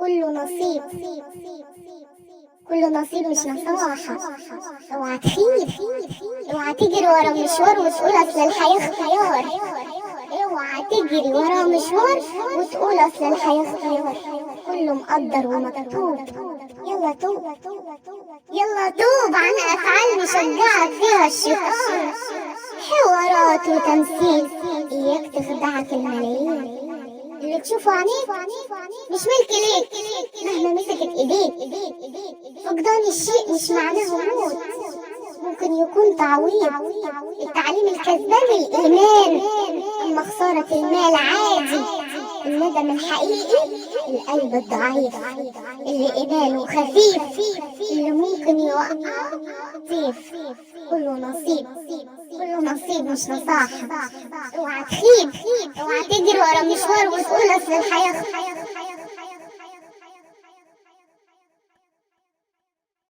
كله نصيب، كله نصيب مش نصاحة. اوعى تخيب، اوعى تجري ورا مشوار وتقول اصل الحياة اختيار. اوعى تجري ورا مشوار وتقول اصل الحياة اختيار. كله مقدر ومكتوب. يلا توب، يلا توب عن افعال مشجعك فيها الشيطان، حوارات وتمثيل اياك تخدعك الملايين. اللي تشوفه عينيك مش ملك ليك مهما مسكت ايديك. فقدان الشيء مش معناه موت، ممكن يكون تعويض. التعليم الكذبان الايمان، اما خسارة المال عادي. الندم الحقيقي القلب الضعيف اللي ايمانه خفيف، اللي ممكن يوقع طيف. كله نصيب، كله نصيب مش نصاحة. اوعى تخيب، اوعى تجري ورا مشوار وتقول اصل الحياة